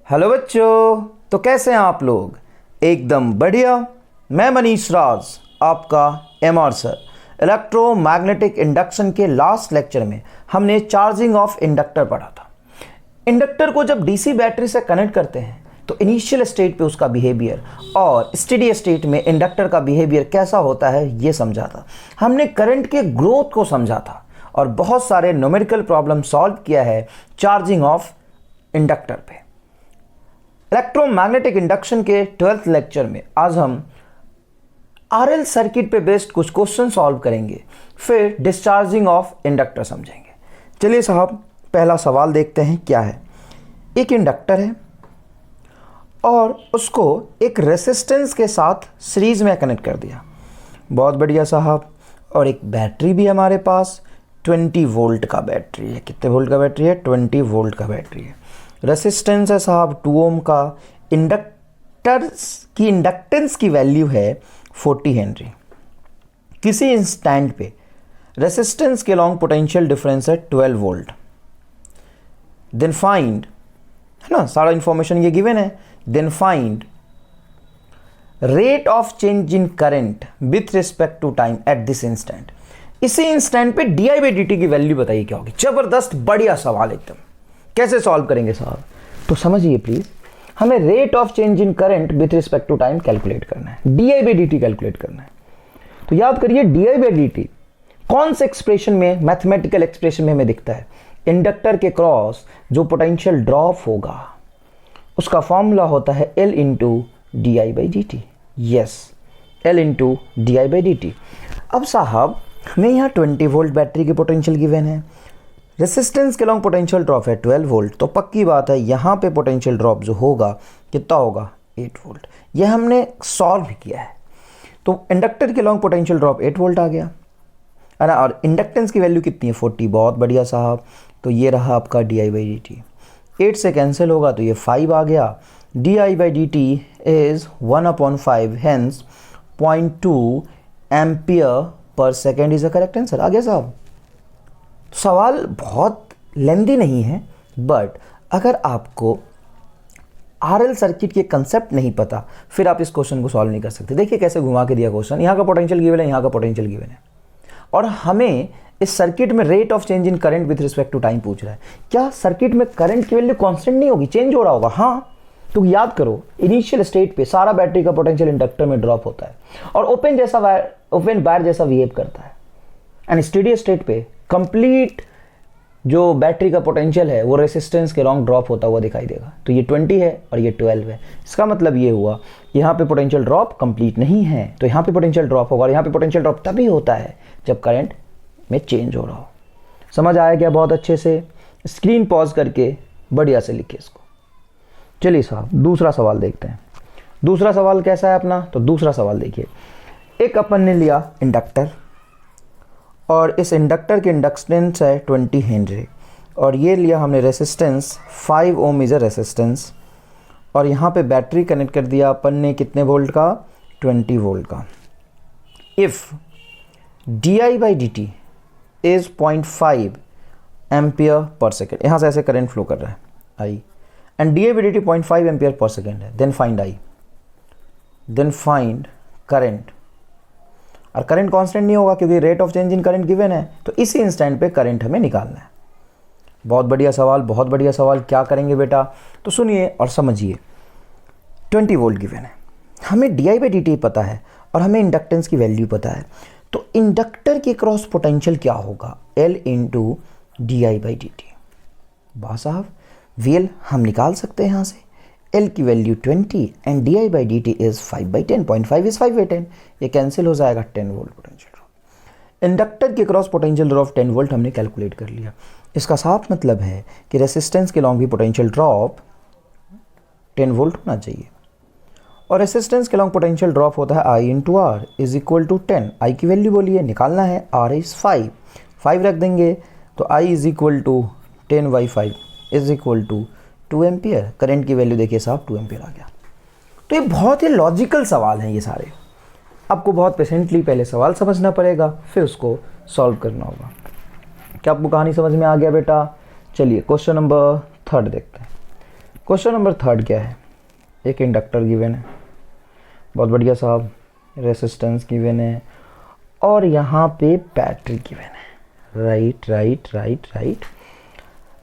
Hello बच्चों, तो कैसे हैं आप लोग? एकदम बढ़िया। मैं मनीष राज, आपका एमआर सर। इलेक्ट्रोमैग्नेटिक इंडक्शन के लास्ट लेक्चर में हमने चार्जिंग ऑफ इंडक्टर पढ़ा था। इंडक्टर को जब डीसी बैटरी से कनेक्ट करते हैं तो इनिशियल स्टेट पे उसका बिहेवियर और स्टेडी स्टेट में इंडक्टर का बिहेवियर कैसा होता है ये समझा था। हमने करंट के ग्रोथ को समझा था और बहुत सारे न्यूमेरिकल प्रॉब्लम सॉल्व किया है चार्जिंग ऑफ इंडक्टर पे। इलेक्ट्रोमैग्नेटिक इंडक्शन के 12th लेक्चर में आज हम आरएल सर्किट पे बेस्ड कुछ क्वेश्चन सॉल्व करेंगे, फिर डिस्चार्जिंग ऑफ इंडक्टर समझेंगे। चलिए साहब, पहला सवाल देखते हैं क्या है। एक इंडक्टर है और उसको एक रेसिस्टेंस के साथ सीरीज में कनेक्ट कर दिया। बहुत बढ़िया साहब। और एक बैटरी भी हमारे पास 20 वोल्ट का बैटरी है। कितने वोल्ट का बैटरी है? 20 वोल्ट का बैटरी है। रेसिस्टेंस है साहब 2 ओम का। इंडक्टेंस की वैल्यू है 40 हेनरी। किसी इंस्टेंट पे रेसिस्टेंस के लॉन्ग पोटेंशियल डिफरेंस है 12 वोल्ट। देन फाइंड, है ना, सारा इंफॉर्मेशन ये गिवन है। Then find rate of change in current with respect to time at this instant. इसी इंस्टेंट पे डी बाई डी टी की वैल्यू बताइए क्या होगी। जबरदस्त बढ़िया सवाल एकदम। कैसे सॉल्व करेंगे साहब? तो समझिए प्लीज, हमें rate of change in current with respect to time calculate करना है, D I by D T calculate करना है। तो याद करिए, D I by D T कौन से एक्सप्रेशन में, मैथमेटिकल एक्सप्रेशन में हमें दिखता है? इंडक्टर के क्रॉस जो पोटेंशियल ड्रॉप होगा उसका फॉर्मूला होता है L into D I by D T. Yes, L into D I by D T. अब साहब, हमें यहाँ 20 वोल्ट बैटरी की पोटेंशियल गिवन है, रेसिस्टेंस के लॉन्ग पोटेंशियल ड्रॉप है 12 वोल्ट, तो पक्की बात है यहाँ पे पोटेंशियल ड्रॉप जो होगा कितना होगा? 8 वोल्ट। यह हमने सॉल्व किया है। तो इंडक्टर के लॉन्ग पोटेंशियल ड्रॉप 8 वोल्ट आ गया, है ना। और इंडक्टेंस की वैल्यू कितनी है? 40। बहुत बढ़िया साहब। तो ये रहा आपका D I by D T. 8 से कैंसिल होगा तो ये 5 आ गया। D I by D T is 1/5, hence 0.2 ampere per second is the correct answer. आ गया साहब। सवाल बहुत लेंदी नहीं है, बट अगर आपको आरएल सर्किट के कंसेप्ट नहीं पता फिर आप इस क्वेश्चन को सॉल्व नहीं कर सकते। देखिए कैसे घुमा के दिया क्वेश्चन। यहाँ का पोटेंशियल गिवन है, यहाँ का पोटेंशियल गिवन है, और हमें इस सर्किट में rate of change in current with respect to time पूछ रहा है। क्या सर्किट में करंट की वैल्यू कांस्टेंट नहीं होगी, चेंज हो रहा होगा? हाँ। तो याद करो, इनिशियल स्टेट पे सारा बैटरी का पोटेंशियल इंडक्टर में ड्रॉप होता है और ओपन वायर जैसा बिहेव करता है। एंड स्टेडी स्टेट पे कंप्लीट जो बैटरी का पोटेंशियल है वो रेसिस्टेंस के लॉन्ग ड्रॉप होता हुआ दिखाई देगा। तो ये 20 है और ये 12 है। इसका मतलब ये हुआ यहाँ पे पोटेंशियल ड्रॉप कंप्लीट नहीं है, तो यहाँ पे पोटेंशियल ड्रॉप होगा। और यहाँ पे पोटेंशियल ड्रॉप तभी होता है जब करंट में चेंज हो रहा हो। समझ आया क्या? बहुत अच्छे से। स्क्रीन पॉज करके बढ़िया से लिखिए इसको। चलिए साहब, दूसरा सवाल देखते हैं। दूसरा सवाल कैसा है अपना? तो दूसरा सवाल देखिए, एक अपन ने लिया इंडक्टर और इस इंडक्टर की इंडक्टेंस है 20 हेनरी, और ये लिया हमने resistance 5 ohm is a resistance, और यहाँ पे बैटरी कनेक्ट कर दिया अपन ने कितने वोल्ट का? 20 वोल्ट का। If D I by D T is 0.5 ampere per second, यहाँ से ऐसे करंट फ्लो कर रहा है I, and D I by D T 0.5 ampere per second है, then find I, then find current. और करंट कांस्टेंट नहीं होगा क्योंकि rate of change in current given है, तो इसी इंस्टेंट पे करंट हमें निकालना है। बहुत बढ़िया सवाल, बहुत बढ़िया सवाल। क्या करेंगे बेटा? तो सुनिए और समझिए। 20 वोल्ट गिवन है, हमें D I by D T पता है और हमें इंडक्टेंस की वैल्यू पता है। तो इंडक्टर के क्रॉस पोटेंशियल क्या होगा? L into D I by D T. वाह साहब, वीएल हम निकाल सकते हैं यहाँ से। L की value 20 and D I by D T is 5/10, 0.5 is 5/10, ये कैंसिल हो जाएगा। 10 वोल्ट पोटेंशियल ड्रॉप। इंडक्टर के क्रॉस पोटेंशियल ड्रॉप 10 वोल्ट हमने कैलकुलेट कर लिया। इसका साफ मतलब है कि रेसिस्टेंस के लॉन्ग भी पोटेंशियल ड्रॉप 10 वोल्ट होना चाहिए, और रेसिस्टेंस के लॉन्ग पोटेंशियल ड्रॉप होता है I into R is equal to 10। I की वैल्यू बोलिए, निकालना है। आर इज 5 रख देंगे, तो I is equal to 10/5 is equal to 2 ampere. Current की वैल्यू देखिए साहब 2 एम्पियर आ गया। तो ये बहुत ही लॉजिकल सवाल हैं ये सारे। आपको बहुत पेशेंटली पहले सवाल समझना पड़ेगा, फिर उसको सॉल्व करना होगा। क्या आपको कहानी समझ में आ गया बेटा? चलिए क्वेश्चन नंबर 3 देखते हैं। क्वेश्चन नंबर 3 क्या है, एक इंडक्टर गिवन है, बहुत बढ़िया साहब, रेसिस्टेंस गिवन है और यहाँ पे बैटरी गिवन है। Right right right right.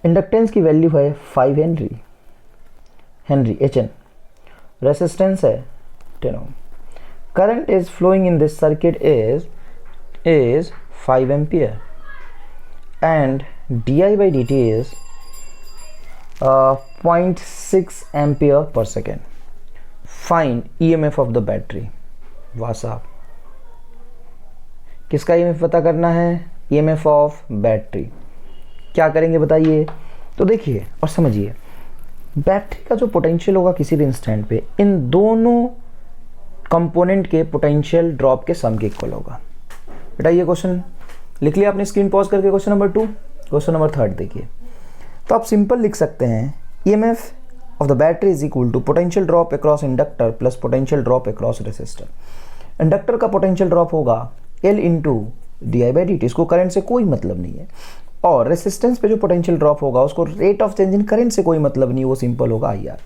Inductance की वैल्यू है 5 हेनरी HN, रेसिस्टेंस है 10 ohm, current is flowing in this circuit is 5 ampere and di by dt is 0.6 ampere per second. Find EMF of the battery. वाह साहब, किसका EMF पता करना है? EMF of battery. क्या करेंगे बताइए? तो देखिए और समझिए, बैटरी का जो पोटेंशियल होगा किसी भी इंस्टेंट पे, इन दोनों कंपोनेंट के पोटेंशियल ड्रॉप के सम के इक्वल होगा। बेटा ये क्वेश्चन लिख लिया आपने स्क्रीन पॉज करके, क्वेश्चन नंबर 2। क्वेश्चन नंबर 3 देखिए, तो आप सिंपल लिख सकते हैं EMF of the battery is equal to potential drop across inductor plus potential drop across resistor. Inductor का पोटेंशियल ड्रॉप होगा L इंटू di/dt, इसको करंट से कोई मतलब नहीं है, और रेसिस्टेंस पे जो पोटेंशियल ड्रॉप होगा उसको rate of change in current से कोई मतलब नहीं, वो सिंपल होगा IR।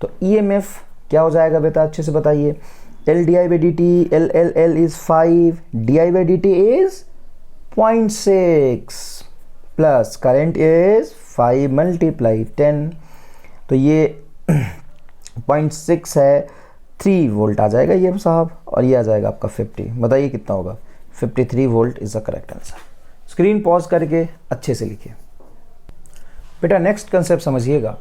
तो EMF क्या हो जाएगा बेटा, अच्छे से बताइए। L di/dt, L is 5, di/dt is 0.6 plus current is 5 multiply 10, तो ये 0.6 है, 3 वोल्ट आ जाएगा ये साहब, और ये आ जाएगा आपका 50। बताइए कितना होगा? 53 volt is the correct answer. Screen pause करके अच्छे से लिखिए। बेटा नेक्स्ट कंसेप्ट समझिएगा,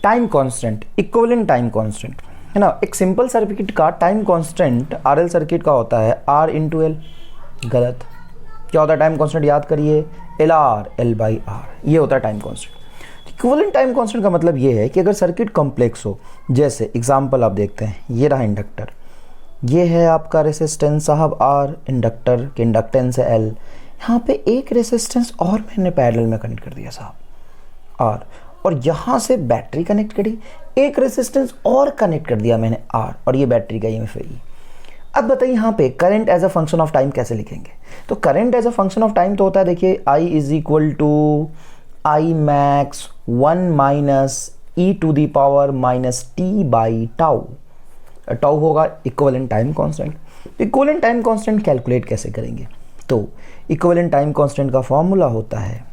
time constant, equivalent time constant है ना। एक सिंपल सर्किट का टाइम कांस्टेंट RL सर्किट का होता है R इंटू L। गलत। क्या होता है टाइम कांस्टेंट? याद करिए, LR, L/R, ये होता है time constant. Equivalent time constant का मतलब ये है कि अगर सर्किट कॉम्प्लेक्स हो, जैसे एग्जांपल आप देखते हैं, ये रहा इंडक्टर, ये है आपका रेसिस्टेंस साहब R, इंडक्टर के इंडक्टेंस है L, यहाँ पे एक रेसिस्टेंस और मैंने पैरेलल में कनेक्ट कर दिया साहब R, और यहाँ से बैटरी कनेक्ट करी, एक रेसिस्टेंस और कनेक्ट कर दिया मैंने R, और ये बैटरी का EMF है। अब बताइए यहाँ पे current as a function of time कैसे लिखेंगे? तो current as a function of time तो होता है, देखिए I is equal to I max 1 minus e to the power minus T by tau. Tau होगा equivalent time constant. Equivalent time constant calculate कैसे करेंगे? तो इक्विवेलेंट टाइम कांस्टेंट का formula होता है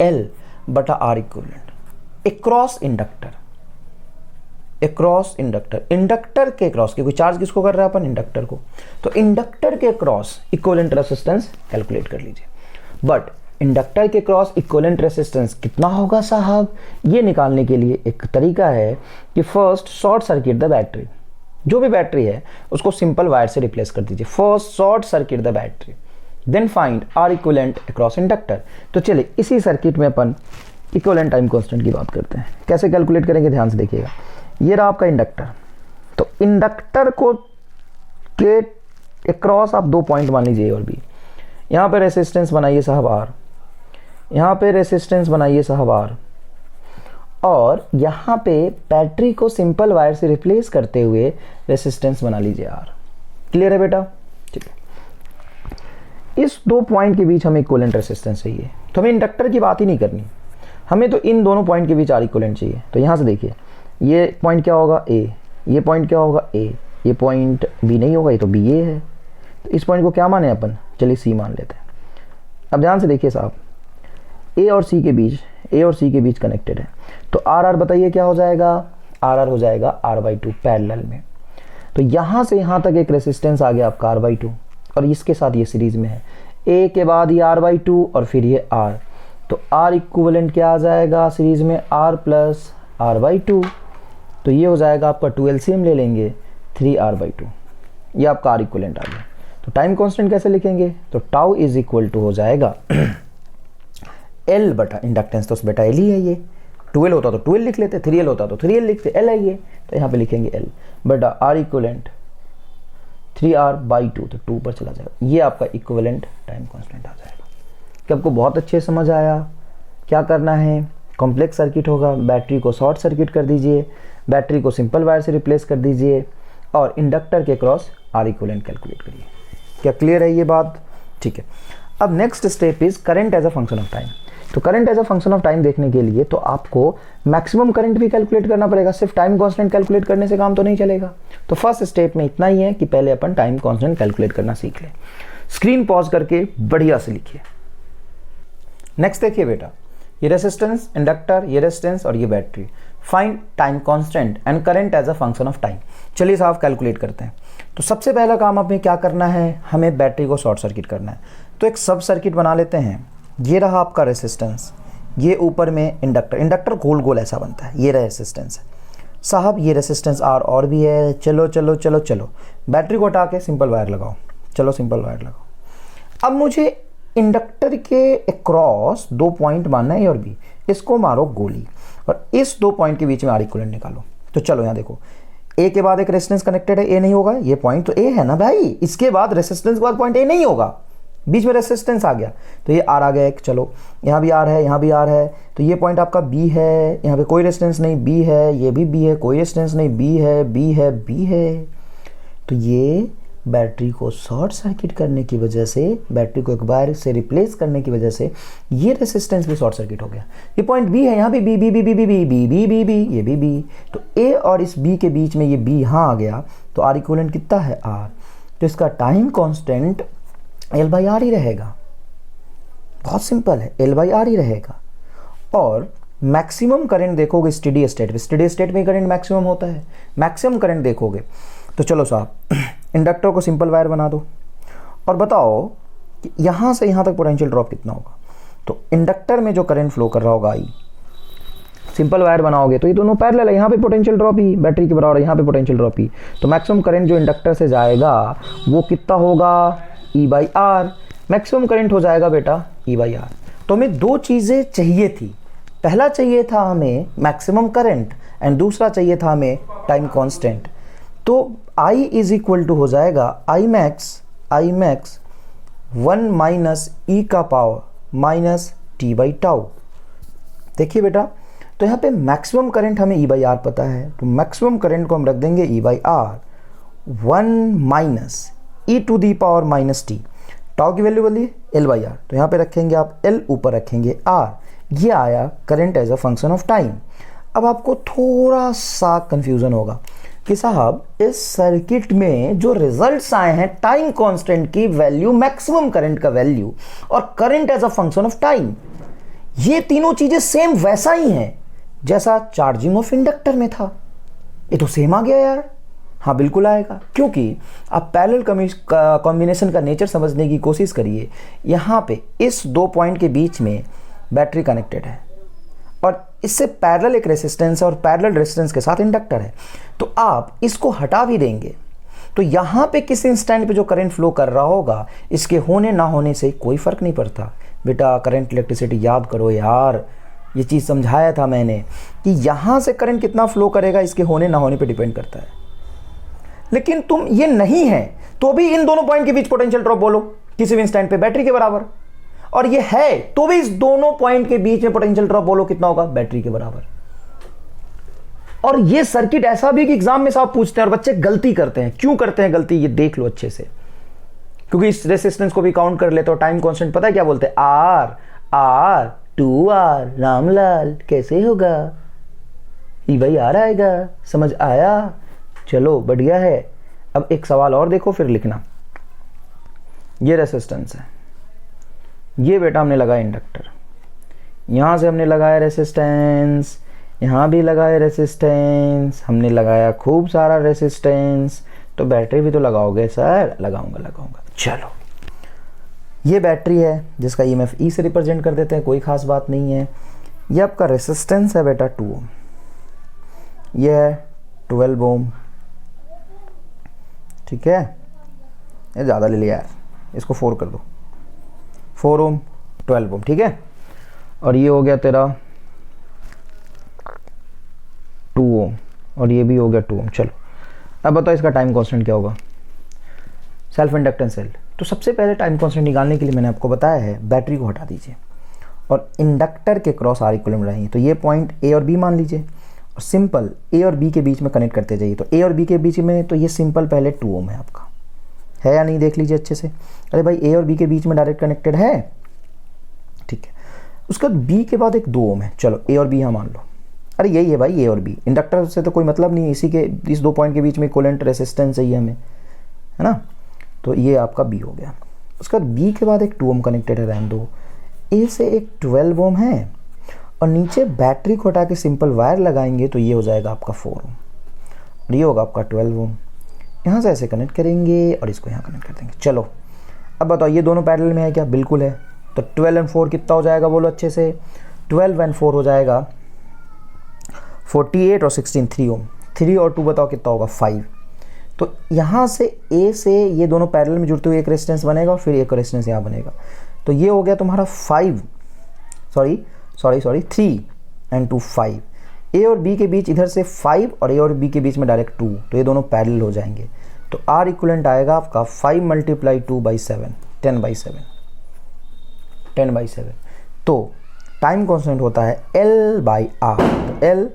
L बटा R equivalent across inductor, across inductor, inductor के cross, क्योंकि चार्ज किसको कर रहा है अपन? इंडक्टर को, तो इंडक्टर के क्रॉस इक्विवेलेंट रेसिस्टेंस कैलकुलेट कर लीजिए। बट इंडक्टर के क्रॉस इक्विवेलेंट रेसिस्टेंस कितना होगा साहब, ये निकालने के लिए एक तरीका है कि first short circuit the battery, जो भी बैटरी है उसको सिंपल वायर से रिप्लेस कर दीजिए। First short circuit the battery, then find R equivalent across inductor. तो चलिए इसी सर्किट में अपन इक्विवेलेंट टाइम कांस्टेंट की बात करते हैं। कैसे कैलकुलेट करेंगे ध्यान से देखिएगा। ये रहा आपका इंडक्टर, तो इंडक्टर को के अक्रॉस आप 2 पॉइंट मान लीजिए और भी। यहाँ पे रेसिस्टेंस बनाइए साहब R, यहाँ पे रेसिस्टेंस बनाइए साहब R, और यहाँ पे बैटरी को सिंपल वायर से रिप्लेस करते हुए रेसिस्टेंस बना लीजिए R। क्लियर है बेटा? ठीक है। इस 2 पॉइंट के बीच हमें इक्विवेलेंट रेसिस्टेंस चाहिए, तो हमें इंडक्टर की बात ही नहीं करनी, हमें तो इन दोनों पॉइंट के बीच R इक्विवेलेंट चाहिए। तो यहाँ से देखिए, ये पॉइंट क्या होगा? A, ये पॉइंट क्या होगा? A, ये पॉइंट B नहीं होगा, ये तो BA है, तो इस पॉइंट को क्या माने अपन? चलिए C मान लेते हैं। अब ध्यान से देखिए साहब, A और C के बीच कनेक्टेड है, तो RR बताइए क्या हो जाएगा? RR हो जाएगा R/2 पैरेलल में। तो यहाँ से यहाँ तक एक रेसिस्टेंस आ गया आपका R/2, और इसके साथ ये सीरीज में है, A के बाद ये R/2 और फिर ये R, तो R इक्विवेलेंट क्या आ जाएगा सीरीज में? R प्लस R/2, तो ये हो जाएगा आपका 2 LCM ले लेंगे 3R/2, ये आपका R इक्विवेलेंट आ गया। तो टाइम कांस्टेंट कैसे लिखेंगे? तो टाउ इज इक्वल टू हो जाएगा L बटा इंडक्टेंस, तो बेटा L ही है, ये 2L होता तो 2L लिख लेते, 3L होता तो 3L लिखते, L है ये, तो यहाँ पे लिखेंगे L बटा R इक्विवेलेंट 3R/2, तो 2 पर चला जाएगा। ये आपका इक्विवेलेंट टाइम कांस्टेंट आ जाएगा। क्या आपको बहुत अच्छे समझ आया? क्या करना है? कॉम्प्लेक्स सर्किट होगा, बैटरी को शॉर्ट सर्किट कर दीजिए, बैटरी को सिंपल वायर से रिप्लेस कर दीजिए, और इंडक्टर के क्रॉस R इक्विवेलेंट कैलकुलेट करिए। क्या क्लियर है ये बात? ठीक है। अब next step is current as a function of time. तो current as a function of time देखने के लिए तो आपको मैक्सिमम करंट भी कैलकुलेट करना पड़ेगा, सिर्फ टाइम कांस्टेंट कैलकुलेट करने से काम तो नहीं चलेगा। तो फर्स्ट स्टेप में इतना ही है कि पहले अपन टाइम कांस्टेंट कैलकुलेट करना सीख लें। स्क्रीन पॉज करके बढ़िया से लिखिए। नेक्स्ट देखिए बेटा, ये रेसिस्टेंस, इंडक्टर, ये रेजिस्टेंस और ये battery. Find time constant and current as a function of time. चलिए साहब कैलकुलेट करते हैं। तो सबसे पहला काम हमें क्या करना है, हमें बैटरी को शॉर्ट सर्किट करना है। तो एक सब सर्किट बना लेते हैं। ये रहा आपका रेसिस्टेंस, ये ऊपर में इंडक्टर, इंडक्टर गोल गोल ऐसा बनता है, ये रेसिस्टेंस है साहब, ये रेसिस्टेंस आर और भी है। चलो चलो चलो चलो, बैटरी को हटा के सिंपल वायर लगाओ। चलो सिंपल वायर लगाओ। अब मुझे इंडक्टर के अक्रॉस 2 पॉइंट मानना है ए और बी, इसको मारो गोली और इस 2 पॉइंट के बीच में आर इक्विवेलेंट निकालो। तो चलो यहाँ देखो, ए के बाद एक रेजिस्टेंस कनेक्टेड है, ए नहीं होगा, ये पॉइंट तो ए है ना भाई, इसके बाद रेजिस्टेंस के बाद पॉइंट ए नहीं होगा, बीच में रेजिस्टेंस आ गया तो ये आर आ गया एक। चलो यहाँ भी आर है, यहाँ भी आर है, तो ये पॉइंट आपका बी है, यहाँ पे कोई रेजिस्टेंस नहीं, बी है, ये भी बी है, कोई रेजिस्टेंस नहीं, बी है, बी है, बी है। तो ये बैटरी को शॉर्ट सर्किट करने की वजह से, बैटरी को एक बार से रिप्लेस करने की वजह से ये रेजिस्टेंस भी शॉर्ट सर्किट हो गया। ये पॉइंट बी है, यहाँ भी B B B B B B B B B B, ये भी बी, तो ए और इस बी के बीच में ये बी यहाँ आ गया, तो आर इक्विवेलेंट कितना है आर, तो इसका time constant L by R ही रहेगा। बहुत सिंपल है, एल बाई आर ही रहेगा। और मैक्सिमम करंट देखोगे स्टेडी स्टेट में, स्टेडी स्टेट में करंट मैक्सिमम होता है, मैक्सिमम करंट देखोगे तो चलो साहब इंडक्टर को सिंपल वायर बना दो और बताओ कि यहाँ से यहाँ तक पोटेंशियल ड्रॉप कितना होगा। तो इंडक्टर में जो करंट फ्लो कर रहा होगा आई, सिंपल वायर बनाओगे तो ये दोनों पैरेलल है, यहाँ पे पोटेंशियल ड्रॉप ही बैटरी के बराबर, यहाँ पे पोटेंशियल ड्रॉप ही, तो मैक्सिमम करंट जो इंडक्टर से जाएगा वो कितना होगा, ई बाई आर। मैक्सिमम करंट हो जाएगा बेटा ई बाई आर। तो हमें 2 चीज़ें चाहिए थी, पहला चाहिए था हमें मैक्सिमम करंट एंड दूसरा चाहिए था हमें टाइम कांस्टेंट। तो I इज इक्वल टू हो जाएगा आई मैक्स 1 माइनस ई का power minus T by tau. देखिए बेटा, तो यहाँ पे मैक्सिमम करंट हमें ई बाई आर पता है, तो मैक्सिमम करंट को हम रख देंगे E by R 1 minus E to the power minus T. Tau की वैल्यू बोलिए एल बाई आर, तो यहाँ पे रखेंगे आप एल, ऊपर रखेंगे आर। ये आया current as a function of time. अब आपको थोड़ा सा कंफ्यूजन होगा कि साहब इस सर्किट में जो रिजल्ट्स आए हैं टाइम कांस्टेंट की वैल्यू, मैक्सिमम करंट का वैल्यू और current as a function of time, ये तीनों चीजें सेम वैसा ही हैं जैसा चार्जिंग ऑफ इंडक्टर में था। ये तो सेम आ गया यार। हाँ बिल्कुल आएगा, क्योंकि आप पैरेलल कॉम्बिनेशन का नेचर समझने की कोशिश करिए। यहाँ पे इस 2 पॉइंट के बीच में बैटरी कनेक्टेड है और इससे पैरेलल एक रेजिस्टेंस है और पैरेलल रेजिस्टेंस के साथ इंडक्टर है, तो आप इसको हटा भी देंगे तो यहाँ पे किस इंस्टेंट पे जो करंट फ्लो कर रहा होगा, इसके होने ना होने से कोई फर्क नहीं पड़ता। बेटा करंट इलेक्ट्रिसिटी याद करो यार, ये चीज़ समझाया था मैंने कि यहाँ से करंट कितना फ्लो करेगा इसके होने ना होने पे डिपेंड करता है। लेकिन तुम ये नहीं है तो भी इन दोनों पॉइंट के बीच पोटेंशियल ड्रॉप बोलो किसी भी इंस्टेंट पे बैटरी के बराबर, और ये है तो भी इस दोनों पॉइंट के बीच में पोटेंशियल ड्रॉप बोलो कितना होगा, बैटरी के बराबर। और ये सर्किट ऐसा भी कि एग्जाम में साहब पूछते हैं और बच्चे गलती करते हैं। क्यों करते हैं गलती, ये देख लो अच्छे से, क्योंकि इस रेजिस्टेंस को भी काउंट कर लेते हो। टाइम कांस्टेंट पता है क्या बोलते हैं, आर आर 2R रामलाल कैसे होगा, ई भाई आ रहा आएगा, समझ आया, चलो बढ़िया है। अब एक सवाल और देखो फिर लिखना। ये रेजिस्टेंस है, ये बेटा हमने लगाया इंडक्टर, यहाँ से हमने लगाया रेजिस्टेंस, यहाँ भी लगाया रेजिस्टेंस, हमने लगाया खूब सारा रेजिस्टेंस, तो बैटरी भी तो लगाओगे सर, लगाऊंगा। चलो ये बैटरी है जिसका ईएमएफ ई से रिप्रेजेंट कर देते हैं, कोई खास बात नहीं है। ये आपका रेजिस्टेंस है बेटा 2 ओम, ये है 12 ओम, ठीक है, ये ज़्यादा ले लिया यार, इसको 4 कर दो, 4 ओम 12 ओम, ठीक है। और ये हो गया तेरा 2 ओम और ये भी हो गया 2 ओम। चलो अब बताओ इसका टाइम कांस्टेंट क्या होगा, सेल्फ इंडक्टेंस सेल। तो सबसे पहले टाइम कांस्टेंट निकालने के लिए मैंने आपको बताया है बैटरी को हटा दीजिए और इंडक्टर के क्रॉस आर इक्विवेलेंट रहेंगे, तो ये पॉइंट ए और बी मान लीजिए और सिंपल ए और बी के बीच में कनेक्ट करते जाइए। तो ए और बी के बीच में तो ये सिंपल पहले 2 ओम है आपका, है या नहीं, देख लीजिए अच्छे से। अरे भाई ए और बी के बीच में डायरेक्ट कनेक्टेड है, ठीक है। उसके बाद बी के बाद एक 2 ओम है, चलो ए और बी यहाँ मान लो, अरे यही है भाई ए और बी, इंडक्टर से तो कोई मतलब नहीं, इसी के इस 2 पॉइंट के बीच में इक्विवेलेंट रेसिस्टेंस चाहिए हमें, है ना। तो ये आपका बी हो गया। उसके बाद बी के बाद एक 2 ओम कनेक्टेड है, रहने दो। ए से एक 12 ओम है और नीचे बैटरी को हटा के सिंपल वायर लगाएंगे तो ये हो जाएगा आपका 4 ओम और ये होगा आपका 12 ओम। यहाँ से ऐसे कनेक्ट करेंगे और इसको यहाँ कनेक्ट कर देंगे। चलो अब बताओ ये दोनों पैरेलल में है क्या? बिल्कुल है। तो 12 और 4 कितना हो जाएगा बोलो अच्छे से? 12 और 4 हो जाएगा 48 और 16 3 ओम। 3 और 2 बताओ कितना होगा? 5। तो यहाँ से ए से ये दोनों पैरेलल में जुड़ते हुए एक रेजिस्टेंस बनेगा और फिर एक रेजिस्टेंस यहाँ बनेगा। तो ये हो गया तुम्हारा 3 एंड 2 5। ए और बी के बीच इधर से 5 और ए और बी के बीच में डायरेक्ट 2, तो ये दोनों पैरेलल हो जाएंगे। तो आर इक्वलेंट आएगा आपका 5 × 2/7 10/7। तो टाइम कांस्टेंट होता है L/R। तो L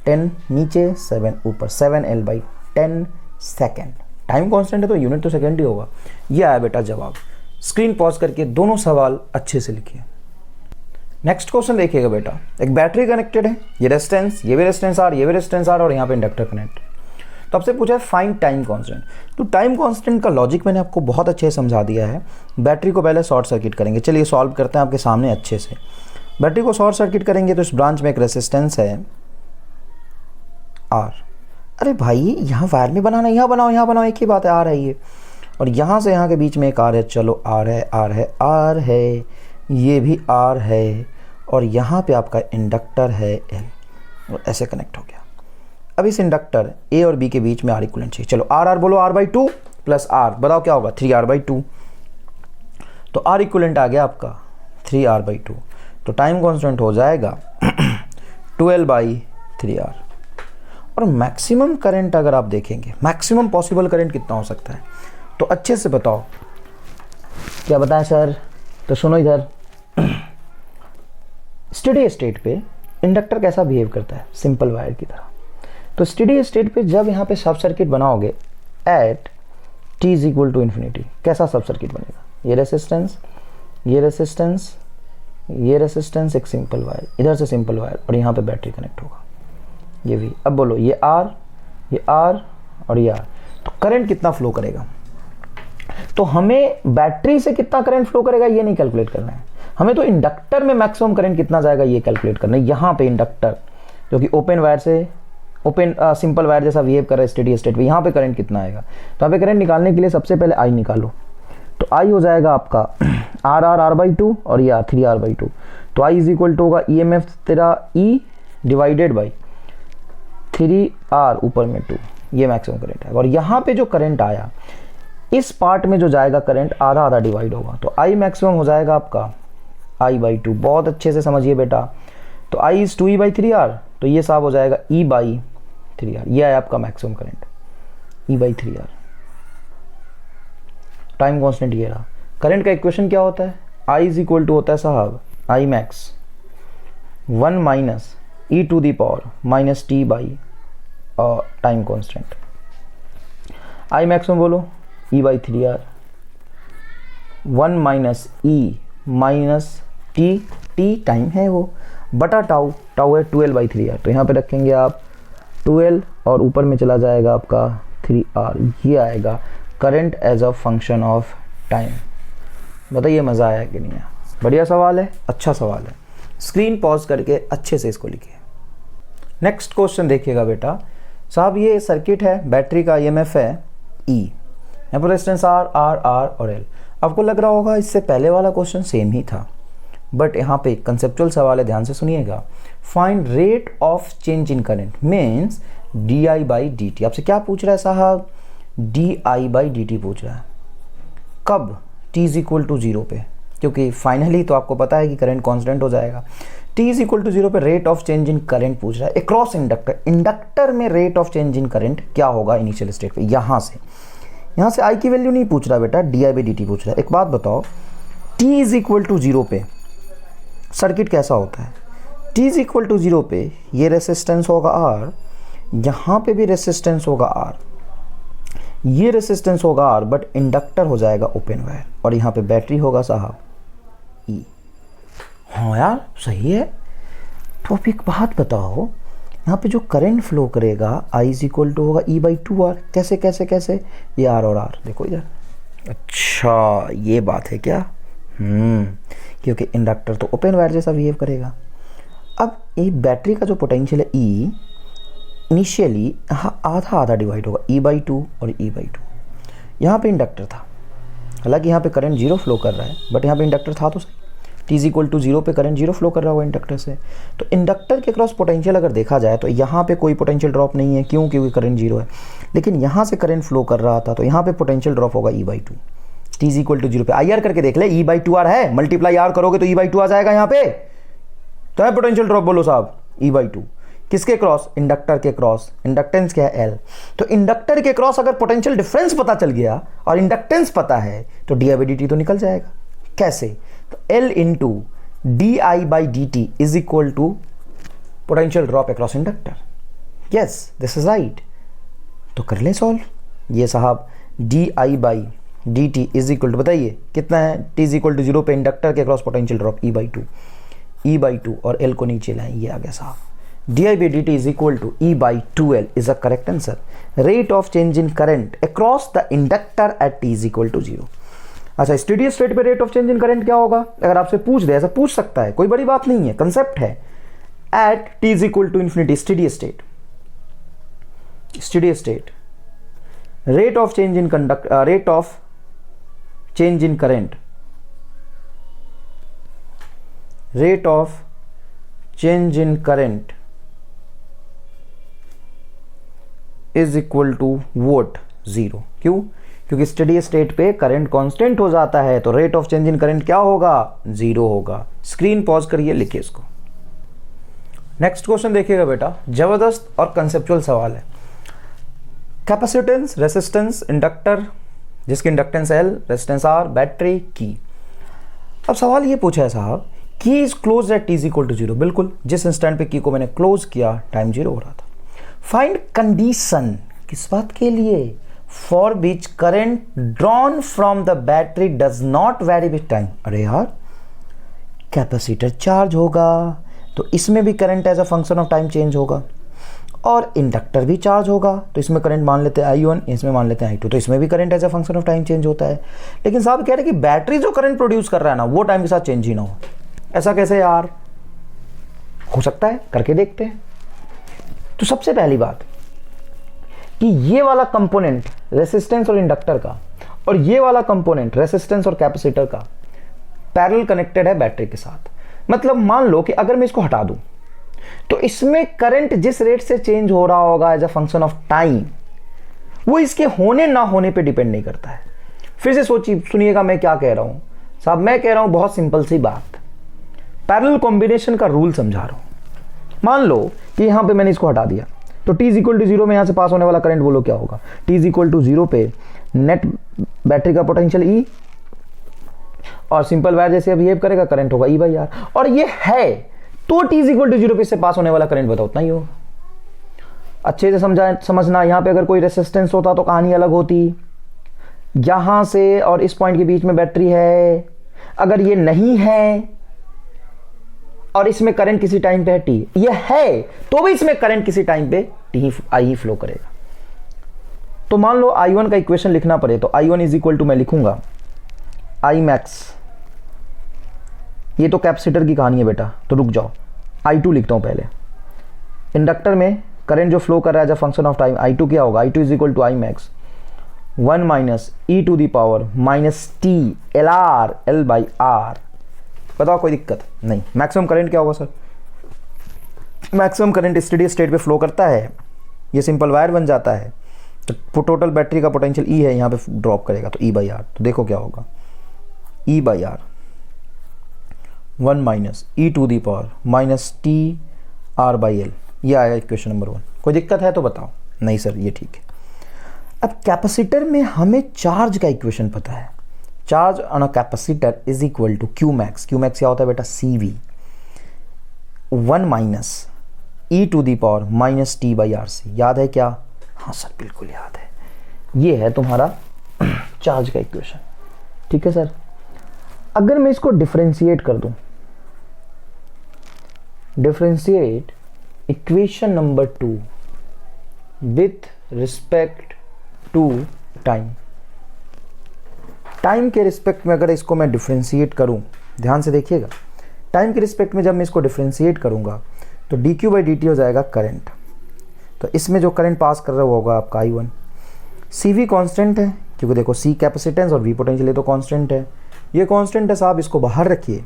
10 नीचे 7 ऊपर, 7L/10 सेकेंड। टाइम कांस्टेंट है तो यूनिट तो सेकेंड ही होगा। ये आया बेटा जवाब। स्क्रीन पॉज करके दोनों सवाल अच्छे से लिखिए। नेक्स्ट क्वेश्चन देखिएगा बेटा, एक बैटरी कनेक्टेड है, ये रेजिस्टेंस, ये भी रेजिस्टेंस आर, ये भी रेजिस्टेंस आर और यहाँ पे इंडक्टर कनेक्ट। तो आपसे पूछा है फाइंड टाइम कांस्टेंट। तो टाइम कांस्टेंट का लॉजिक मैंने आपको बहुत अच्छे से समझा दिया है। बैटरी को पहले शॉर्ट सर्किट करेंगे, चलिए सॉल्व करते हैं आपके सामने अच्छे से। बैटरी को शॉर्ट सर्किट करेंगे तो इस ब्रांच में एक रेजिस्टेंस है आर। अरे भाई यहाँ वायर में बनाना, यहाँ बनाओ, यहाँ बनाओ, एक ही बात है, आर है ये। और यहाँ से यहाँ के बीच में एक आर है, चलो आर है, आर है, आर है, ये भी आर है और यहाँ पे आपका इंडक्टर है एल और ऐसे कनेक्ट हो गया। अब इस इंडक्टर ए और बी के बीच में आर इक्वलेंट चाहिए। चलो आर आर बोलो, R/2 प्लस आर, बताओ क्या होगा? 3R/2। तो आर इक्वलेंट आ गया आपका 3R/2। तो टाइम कांस्टेंट हो जाएगा 12/3R। और मैक्सिमम करंट अगर आप देखेंगे, मैक्सिमम पॉसिबल करंट कितना हो सकता है तो अच्छे से बताओ। क्या बताएं सर? तो सुनो इधर, स्टेडी स्टेट पे इंडक्टर कैसा बिहेव करता है? सिंपल वायर की तरह। तो स्टेडी स्टेट पे जब यहाँ पे सब सर्किट बनाओगे at t is equal to infinity, कैसा सब सर्किट बनेगा? ये रेसिस्टेंस, ये रेसिस्टेंस, ये रेसिस्टेंस, एक सिंपल वायर, इधर से सिंपल वायर और यहाँ पे बैटरी कनेक्ट होगा, ये भी। अब बोलो ये R, ये R और ये R। तो करंट कितना फ्लो करेगा? तो हमें बैटरी से कितना करंट फ्लो करेगा ये नहीं कैलकुलेट करना है, हमें तो इंडक्टर में मैक्सिमम करंट कितना जाएगा ये कैलकुलेट करना है। यहाँ पे इंडक्टर जो कि ओपन वायर से, ओपन सिंपल वायर जैसा बिहेव कर रहा है स्टेडी स्टेट पे, यहाँ पे करंट कितना आएगा? तो यहाँ पे करंट निकालने के लिए सबसे पहले I निकालो। तो I हो जाएगा आपका R/2 और ये 3R/2। तो I इज इक्वल टू होगा EMF तेरा E डिवाइडेड बाई 3R ऊपर में 2, ये मैक्सिमम करंट है। और यहाँ पे जो करंट आया इस पार्ट में जो जाएगा करंट आधा आधा डिवाइड होगा, तो I मैक्सिमम हो जाएगा आपका I/2। बहुत अच्छे से समझिए बेटा। तो I इज 2E/3R, तो ये साहब हो जाएगा E/3R। ये है आपका maximum current E/3R। Time constant ये रहा। करंट का इक्वेशन क्या होता है? I इज इक्वल टू होता है साहब I max 1 minus e⁻⁻t by time constant. I maximum बोलो E/3R, 1 minus E minus T, T time है वो, बटा टाउ, टाउ है 12/3R। तो यहाँ पे रखेंगे आप 12 और ऊपर में चला जाएगा आपका 3R। ये आएगा current as a function of time. बताइए मज़ा आया कि नहीं आया? बढ़िया सवाल है, अच्छा सवाल है। स्क्रीन पॉज करके अच्छे से इसको लिखिए। नेक्स्ट क्वेश्चन देखिएगा बेटा साहब, ये सर्किट है, बैटरी का EMF है E, यहाँ पर रेजिस्टेंस R, R, R और L। आपको लग रहा होगा इससे पहले वाला क्वेश्चन सेम ही था, बट यहाँ पे कंसेप्चुअल सवाल है, ध्यान से सुनिएगा। Find rate of change in current means di/dt। आपसे क्या पूछ रहा है साहब? di/dt पूछ रहा है। कब? t इज इक्वल टू 0 पे, क्योंकि फाइनली तो आपको पता है कि करंट कांस्टेंट हो जाएगा। t इज इक्वल टू 0 पे rate of change in current पूछ रहा है अक्रॉस इंडक्टर। इंडक्टर में rate of change in current क्या होगा इनिशियल स्टेट पे? यहाँ से I की वैल्यू नहीं पूछ रहा बेटा, di/dt पूछ रहा है। एक बात बताओ, t इज इक्वल टू 0 पे सर्किट कैसा होता है? t इज इक्वल टू 0 पे ये रेसिस्टेंस होगा R, यहाँ पे भी रेसिस्टेंस होगा R, ये रेसिस्टेंस होगा R, बट इंडक्टर हो जाएगा ओपन वायर और यहाँ पे बैटरी होगा साहब E। हाँ यार सही है। तो अब एक बात बताओ, यहाँ पे जो करंट फ्लो करेगा I इज इक्वल टू होगा E/2R। कैसे कैसे कैसे, ये R और R देखो इधर। अच्छा ये बात है क्या? क्योंकि इंडक्टर तो ओपन वायर जैसा बिहेव करेगा। अब ये बैटरी का जो पोटेंशियल है E इनिशियली आधा आधा डिवाइड होगा E/2 और E/2। यहाँ पे इंडक्टर था, हालांकि यहाँ पे करंट 0 फ्लो कर रहा है, बट यहाँ पे इंडक्टर था तो सही। T इज इक्वल टू 0 पे करंट 0 फ्लो कर रहा होगा इंडक्टर से। तो इंडक्टर के क्रॉस पोटेंशियल अगर देखा जाए तो यहाँ पे कोई पोटेंशियल ड्रॉप नहीं है, क्यों? क्योंकि करंट 0 है। लेकिन यहाँ से करंट फ्लो कर रहा था तो यहाँ पे पोटेंशियल ड्रॉप होगा E/2। T is equal to 0 पे IR करके देख ले, E/2R है, मल्टीप्लाई R करोगे तो E/2 आ जाएगा यहाँ पे। तो है पोटेंशियल ड्रॉप, बोलो साहब E/2 किसके क्रॉस? इंडक्टर के क्रॉस। इंडक्टेंस क्या है? L। तो इंडक्टर के क्रॉस अगर पोटेंशियल डिफरेंस पता चल गया और इंडक्टेंस पता है तो di/dt तो निकल जाएगा। कैसे? तो L into di/dt is equal to potential drop across inductor. Yes this is right. तो कर ले सॉल्व। ये साहब di/dt इज इक्वल टू, बताइए कितना है? T इज इक्वल टू 0 पे इंडक्टर के क्रॉस पोटेंशियल ड्रॉप E/2 और L को नीचे लाएं, ये आ गया साहब। di/dt is equal to E/2L is a correct answer. Rate of change in current across the inductor at t is equal to 0. अच्छा, स्टेडी स्टेट पे rate of change in current क्या होगा? अगर आपसे पूछ दे, ऐसा पूछ सकता है, कोई बड़ी बात नहीं है, कंसेप्ट है। At t is equal to infinity, steady state rate of change in rate of change in current, rate of change in current is equal to वोट 0। क्यों? क्योंकि स्टेडी स्टेट पे करंट कांस्टेंट हो जाता है, तो rate of change in current क्या होगा? 0 होगा। स्क्रीन पॉज करिए, लिखिए इसको। नेक्स्ट क्वेश्चन देखिएगा बेटा, जबरदस्त और कंसेप्चुअल सवाल है। कैपेसिटेंस, रेसिस्टेंस, इंडक्टर जिसकी inductance L, resistance R, battery की। अब सवाल ये पूछा है साहब, key is close at t is equal to 0। बिल्कुल, जिस इंस्टेंट पे की को मैंने क्लोज किया टाइम 0 हो रहा था। फाइंड कंडीशन, किस बात के लिए? For which current drawn from the battery does not vary with time. अरे यार, कैपेसिटर चार्ज होगा तो इसमें भी current as a function of time change होगा, और इंडक्टर भी चार्ज होगा तो इसमें करंट मान लेते हैं I1, इसमें मान लेते हैं I2, तो इसमें भी current as a function of time change होता है। लेकिन साहब कह रहे हैं कि बैटरी जो करंट प्रोड्यूस कर रहा है ना, वो टाइम के साथ चेंज ही ना हो। ऐसा कैसे यार? हो सकता है, करके देखते हैं। तो सबसे पहली बात कि ये वाला कंपोनेंट रेसिस्टेंस और इंडक्टर का, और ये वाला कंपोनेंट रेसिस्टेंस और कैपेसिटर का पैरेलल कनेक्टेड है बैटरी के साथ। मतलब मान लो कि अगर मैं इसको हटा दूं तो इसमें करंट जिस रेट से चेंज हो रहा होगा as a function of time, वो इसके होने ना होने पे डिपेंड नहीं करता है। फिर से सोचिए, सुनिएगा मैं क्या कह रहा हूं साहब। मैं कह रहा हूं बहुत सिंपल सी बात, पैरेलल कॉम्बिनेशन का रूल समझा रहा हूं। मान लो कि यहां पे मैंने इसको हटा दिया तो t इज इक्वल टू 0 में यहां से पास होने वाला करंट बोलो क्या होगा? t इज इक्वल टू 0 पे नेट बैटरी का पोटेंशियल E, और सिंपल वायर जैसे बिहेव करेगा, करंट होगा E/R। और ये है तो t इज इक्वल टू 0 पे से पास होने वाला करंट बताओ उतना ही होगा। अच्छे से समझना, यहां पे अगर कोई रेसिस्टेंस होता तो कहानी अलग होती। यहां से और इस पॉइंट के बीच में बैटरी है, अगर ये नहीं है और इसमें करंट किसी टाइम पे है t, ये है तो भी इसमें करंट किसी टाइम पे I ही फ्लो करेगा। तो मान लो I1 का इक्वेशन लिखना पड़े तो I1 इज इक्वल टू मैं लिखूंगा I max। ये तो कैपेसिटर की कहानी है बेटा, तो रुक जाओ, I2 लिखता हूं पहले। इंडक्टर में करंट जो फ्लो कर रहा है as a function of time, I2 क्या होगा? I2 is equal to I max 1 minus e to the power minus t LR L/R। बताओ कोई दिक्कत नहीं। मैक्सिमम करंट क्या होगा sir? Maximum current steady state पे फ्लो करता है, ये सिंपल वायर बन जाता है, तो टोटल बैटरी का पोटेंशियल E है, यहाँ पे ड्रॉप करेगा तो E/R। तो देखो क्या होगा, E/R 1 minus e to the power minus TR/L। ये आया इक्वेशन नंबर 1। कोई दिक्कत है तो बताओ। नहीं सर ये ठीक है। अब कैपेसिटर में हमें चार्ज का इक्वेशन पता है। Charge on a capacitor is equal to Q max। Q max क्या होता है बेटा? CV 1 minus e to the power minus T/RC। याद है क्या? हाँ सर बिल्कुल याद है। ये है तुम्हारा चार्ज का इक्वेशन। ठीक है सर। अगर मैं इसको डिफरेंशिएट कर दूं differentiate equation number 2 with respect to time. Time के रिस्पेक्ट में अगर इसको मैं डिफरेंशिएट करूं, ध्यान से देखिएगा, टाइम के रिस्पेक्ट में जब मैं इसको डिफरेंशिएट करूंगा तो dq बाई dt हो जाएगा करंट। तो इसमें जो करंट पास कर रहा है वो होगा आपका I1। CV कांस्टेंट है क्योंकि देखो C कैपेसिटेंस और V पोटेंशियल तो कांस्टेंट है, ये कांस्टेंट है साहब, इसको बाहर रखिए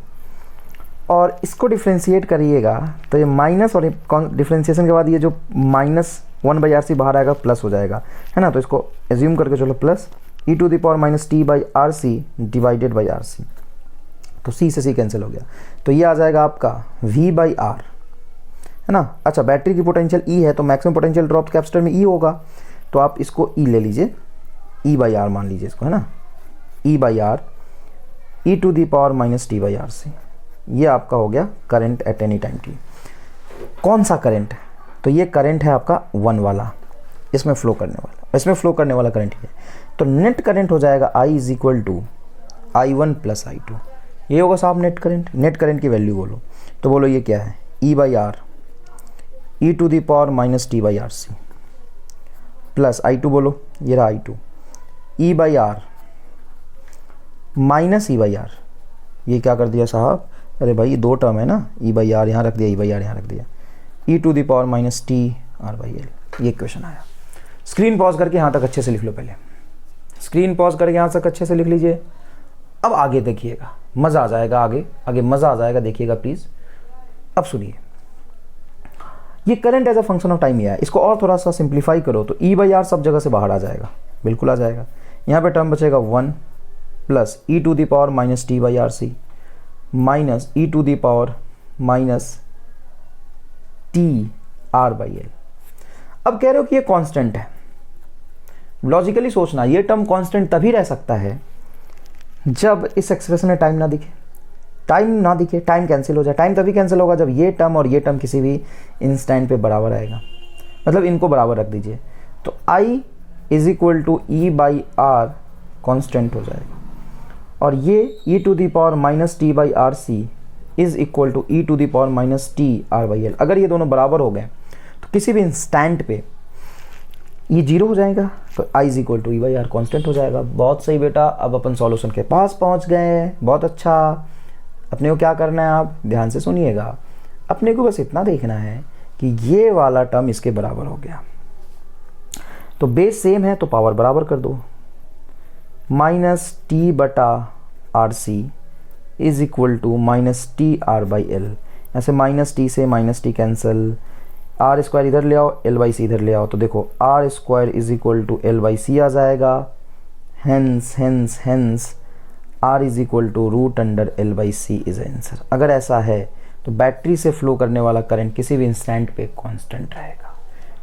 और इसको डिफरेंशिएट करिएगा तो ये माइनस और डिफरेंशिएशन के बाद ये जो -1/RC बाहर आएगा प्लस हो जाएगा, है ना। तो इसको एज्यूम करके चलो plus e⁻t/RC divided by RC। तो C से C कैंसिल हो गया, तो ये आ जाएगा आपका V/R, है ना। अच्छा, बैटरी की पोटेंशियल E है तो मैक्सिमम पोटेंशियल ड्रॉप कैपेसिटर में E होगा, तो आप इसको E ले लीजिए, E/R मान लीजिए इसको, है ना, E/R e⁻t/RC। ये आपका हो गया current at any time t। कौन सा करंट है? तो ये करंट है आपका 1 वाला, इसमें फ्लो करने वाला करंट है। तो नेट करंट हो जाएगा I = I1 + I2। ये होगा साहब नेट करंट। नेट करंट की वैल्यू बोलो, तो बोलो ये क्या है, E/R e⁻t/RC प्लस I2 बोलो, ये रहा I2 E/R माइनस E/R। ये क्या कर दिया साहब, अरे भाई ये दो टर्म है ना, E/R यहाँ रख दिया, E/R यहाँ रख दिया, e⁻t/RL। ये क्वेश्चन आया। स्क्रीन पॉज करके यहाँ तक अच्छे से लिख लो, पहले स्क्रीन पॉज करके यहाँ तक अच्छे से लिख लीजिए। अब आगे देखिएगा, मज़ा आ जाएगा, आगे मज़ा आ जाएगा, देखिएगा प्लीज़। अब सुनिए, ये current as a function of time ही है। इसको और थोड़ा सा सिंप्लीफाई करो तो E/R सब जगह से बाहर आ जाएगा, बिल्कुल आ जाएगा। यहाँ पे टर्म बचेगा 1 प्लस e⁻t/RC माइनस e⁻t/RL। अब कह रहे हो कि ये कांस्टेंट है। लॉजिकली सोचना, ये टर्म कांस्टेंट तभी रह सकता है जब इस एक्सप्रेशन में टाइम ना दिखे, टाइम कैंसिल हो जाए। टाइम तभी कैंसिल होगा जब ये टर्म और ये टर्म किसी भी इंस्टेंट पे बराबर आएगा, मतलब इनको बराबर रख दीजिए। तो I = E/R कांस्टेंट हो जाएगा और ये e⁻t/RC = e⁻t/RL। अगर ये दोनों बराबर हो गए तो किसी भी इंस्टेंट पे ये 0 हो जाएगा, तो I = E/R कांस्टेंट हो जाएगा। बहुत सही बेटा, अब अपन सॉल्यूशन के पास पहुंच गए, बहुत अच्छा। अपने को क्या करना है, आप ध्यान से सुनिएगा। अपने को बस इतना देखना है कि ये वाला टर्म इसके बराबर हो गया, तो बेस सेम है तो पावर बराबर कर दो। -t/RC = -TR/L। ऐसे -t से -t कैंसिल, R² इधर ले आओ, L/C इधर ले आओ, तो देखो R² = L/C आ जाएगा। Hence R √L/C is answer. अगर ऐसा है तो बैटरी से फ्लो करने वाला करंट किसी भी इंस्टेंट पे कांस्टेंट रहेगा।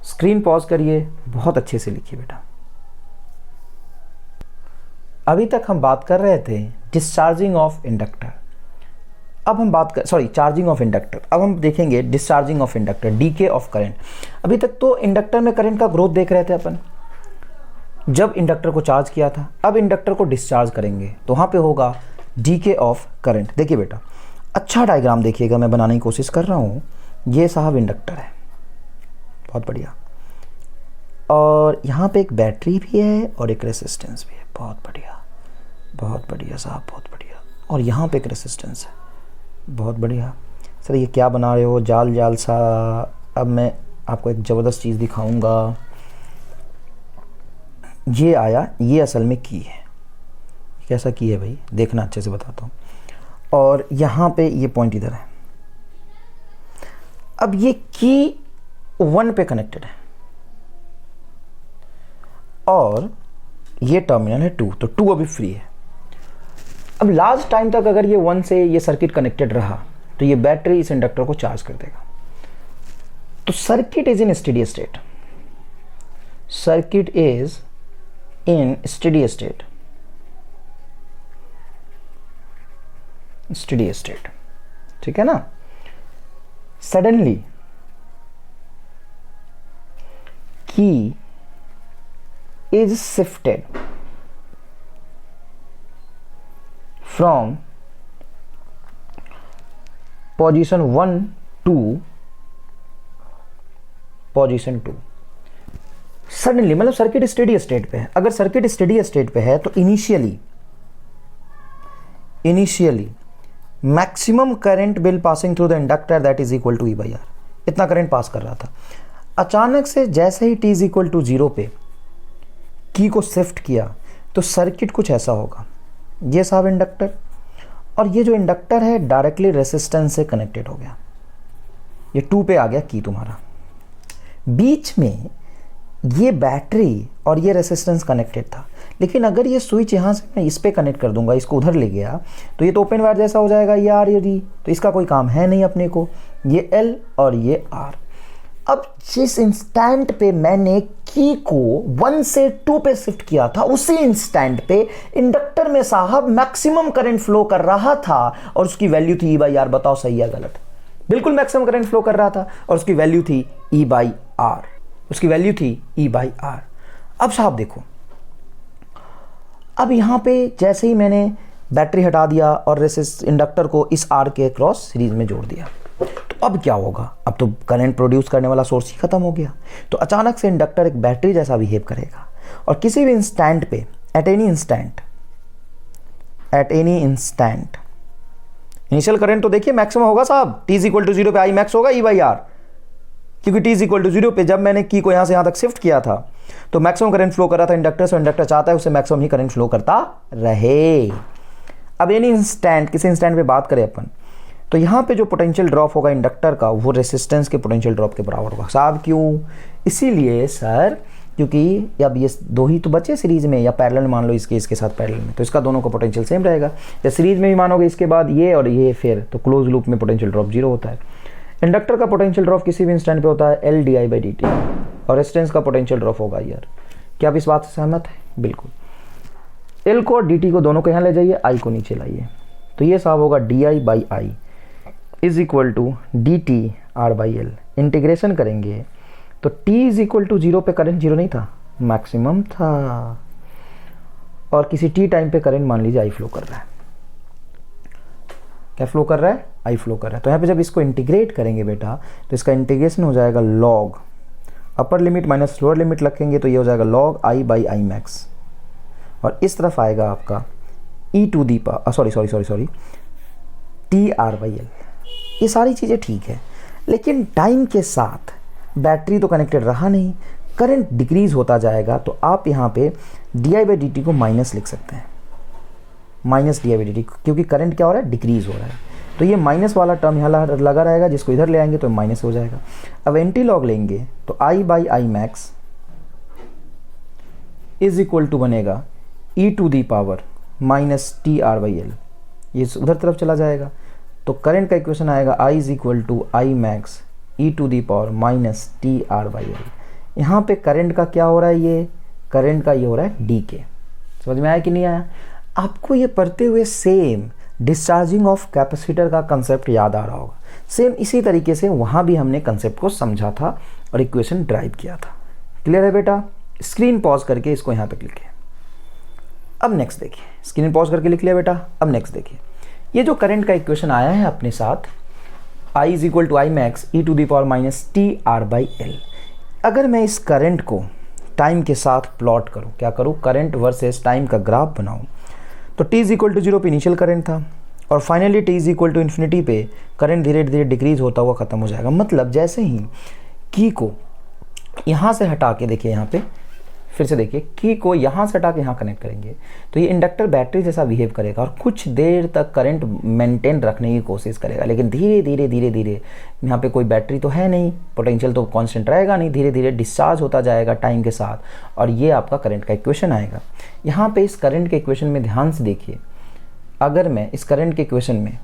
स्क्रीन पॉज करिए, बहुत अच्छे से लिखिए बेटा। अभी तक हम बात कर रहे थे डिस्चार्जिंग ऑफ इंडक्टर, अब हम चार्जिंग ऑफ इंडक्टर। अब हम देखेंगे discharging of inductor, DK of current. अभी तक तो इंडक्टर में करंट का ग्रोथ देख रहे थे अपन, जब इंडक्टर को चार्ज किया था। अब इंडक्टर को डिस्चार्ज करेंगे तो वहाँ पे होगा डीके ऑफ करंट। देखिए बेटा, अच्छा डायग्राम देखिएगा, मैं बनाने की कोशिश कर रहा हूँ। ये साहब इंडक्टर है, बहुत बढ़िया, और यहाँ पे एक बैटरी भी है और एक रेसिस्टेंस भी है, बहुत बढ़िया साहब, बहुत बढ़िया। और यहाँ पे एक रेसिस्टेंस है, बहुत बढ़िया। सर ये क्या बना रहे हो, जाल सा। अब मैं आपको एक ज़बरदस्त चीज़ दिखाऊंगा। ये आया, ये असल में की है। कैसा की है भाई, देखना, अच्छे से बताता हूँ। और यहाँ पे ये पॉइंट इधर है। अब ये की 1 पे कनेक्टेड है और ये टर्मिनल है 2, तो 2 अभी फ्री है। अब लास्ट टाइम तक अगर ये 1 से ये सर्किट कनेक्टेड रहा तो ये बैटरी इस इंडक्टर को चार्ज कर देगा। तो circuit is in steady state, circuit is in steady state, ठीक है ना। Suddenly key is shifted from position 1 to position 2। Suddenly मतलब सर्किट स्टेडी स्टेट पे है। अगर सर्किट स्टेडी स्टेट पे है तो initially maximum current will passing through the inductor that is equal to E/R। इतना करंट पास कर रहा था। अचानक से जैसे ही t इज इक्वल टू 0 पे की को शिफ्ट किया तो सर्किट कुछ ऐसा होगा। ये साहब इंडक्टर, और ये जो इंडक्टर है डायरेक्टली रेसिस्टेंस से कनेक्टेड हो गया। ये 2 पे आ गया की तुम्हारा। बीच में ये बैटरी और ये रेसिस्टेंस कनेक्टेड था, लेकिन अगर ये स्विच यहाँ से मैं इस पे कनेक्ट कर दूंगा, इसको उधर ले गया तो ये तो ओपन वायर जैसा हो जाएगा, ये R ये D, तो इसका कोई काम है नहीं अपने को। ये L और ये R। अब जिस इंस्टेंट पे मैंने की को 1 से 2 पे शिफ्ट किया था, उसी इंस्टेंट पे इंडक्टर में साहब मैक्सिमम करंट फ्लो कर रहा था और उसकी वैल्यू थी E/R। बताओ सही या गलत? बिल्कुल मैक्सिमम करंट फ्लो कर रहा था और उसकी वैल्यू थी E/R। उसकी वैल्यू थी E/R। अब साहब देखो, अब यहां पे जैसे ही मैंने बैटरी हटा दिया और इंडक्टर को इस R के क्रॉस सीरीज में जोड़ दिया, तो अब क्या होगा? अब तो करंट प्रोड्यूस करने वाला सोर्स ही खत्म हो गया। तो अचानक से इंडक्टर एक बैटरी जैसा बिहेव करेगा और किसी भी इंस्टेंट पे, at any instant initial current तो देखिए मैक्सिमम होगा साहब। t इज इक्वल टू 0 पे I मैक्स होगा E/R, क्योंकि t इज इक्वल टू 0 पे जब मैंने की को यहां से यहां तक शिफ्ट किया था तो मैक्सिमम करंट फ्लो कर रहा था इंडक्टर से। इंडक्टर चाहता है उससे मैक्सिमम ही करंट फ्लो करता रहे। अब एनी इंस्टेंट, किसी इंस्टेंट पे बात करें अपन, तो यहाँ पे जो पोटेंशियल ड्रॉप होगा इंडक्टर का वो रेसिस्टेंस के पोटेंशियल ड्रॉप के बराबर होगा साहब। क्यों? इसीलिए सर क्योंकि अब ये दो ही तो बचे सीरीज में, या पैरेलल मान लो इसके साथ पैरेलल में, तो इसका दोनों का पोटेंशियल सेम रहेगा। या सीरीज में भी मानोगे इसके बाद ये और ये, फिर तो क्लोज लूप में पोटेंशियल ड्रॉप 0 होता है। इंडक्टर का पोटेंशियल ड्रॉप किसी भी इंस्टेंट पे होता है LdI/dt और रेजिस्टेंस का पोटेंशियल ड्रॉप होगा यार। क्या आप इस बात से सहमत है? बिल्कुल। L को और dt को दोनों को यहाँ ले जाइए, I को नीचे लाइए, तो ये साहब होगा DI/I is equal to DT/R/L। Integration करेंगे तो t इज इक्वल टू 0 पे करंट 0 नहीं था, मैक्सिमम था, और किसी t टाइम पे करंट मान लीजिए I फ्लो कर रहा है। क्या फ्लो कर रहा है? I फ्लो कर रहा है। तो यहाँ पे जब इसको इंटीग्रेट करेंगे बेटा तो इसका इंटीग्रेशन हो जाएगा log upper limit minus lower limit रखेंगे तो ये हो जाएगा लॉग I/I मैक्स, और इस तरफ आएगा आपका TR/L। ये सारी चीज़ें ठीक है, लेकिन टाइम के साथ बैटरी तो कनेक्टेड रहा नहीं, करंट डिक्रीज होता जाएगा, तो आप यहाँ पे DI/dt को माइनस लिख सकते हैं, माइनस DI/dt, क्योंकि करंट क्या हो रहा है? डिक्रीज हो रहा है। तो ये माइनस वाला टर्म यहाँ लगा रहेगा, जिसको इधर ले आएंगे तो माइनस हो जाएगा। अब एंटी लॉग लेंगे तो I/I max is equal to बनेगा e⁻ -TR/L। ये उधर तरफ चला जाएगा तो करंट का इक्वेशन आएगा I is equal to I max e⁻ -TR/L। यहाँ पे करंट का क्या हो रहा है? ये करंट का ये हो रहा है DK। समझ में आया कि नहीं आया? आपको ये पढ़ते हुए सेम डिस्चार्जिंग ऑफ कैपेसिटर का कंसेप्ट याद आ रहा होगा। सेम इसी तरीके से वहाँ भी हमने कंसेप्ट को समझा था और इक्वेशन ड्राइव किया था। क्लियर है बेटा? स्क्रीन पॉज करके इसको यहाँ पे लिखिए। अब नेक्स्ट देखिए, स्क्रीन पॉज करके लिख लिया बेटा। अब नेक्स्ट देखिए, ये जो करंट का इक्वेशन आया है अपने साथ I is equal to I max e⁻ TR/L। अगर मैं इस करंट को टाइम के साथ प्लॉट करूं, क्या करूं? करंट वर्सेस टाइम का ग्राफ बनाऊं, तो t इज इक्वल टू 0 पे इनिशियल करंट था और finally t is equal to infinity पे करंट धीरे धीरे डिक्रीज होता हुआ खत्म हो जाएगा। मतलब जैसे ही की को यहाँ से हटा के, देखिए यहाँ पे फिर से देखिए, की को यहाँ से हटा के यहाँ कनेक्ट करेंगे तो ये इंडक्टर बैटरी जैसा बिहेव करेगा और कुछ देर तक करंट मेंटेन रखने की कोशिश करेगा, लेकिन धीरे धीरे यहाँ पे कोई बैटरी तो है नहीं, पोटेंशियल तो कांस्टेंट रहेगा नहीं, धीरे धीरे डिस्चार्ज होता जाएगा टाइम के साथ, और ये आपका करंट का इक्वेशन आएगा। यहाँ पे इस करंट के इक्वेशन में ध्यान से देखिए, अगर मैं इस करंट के इक्वेशन में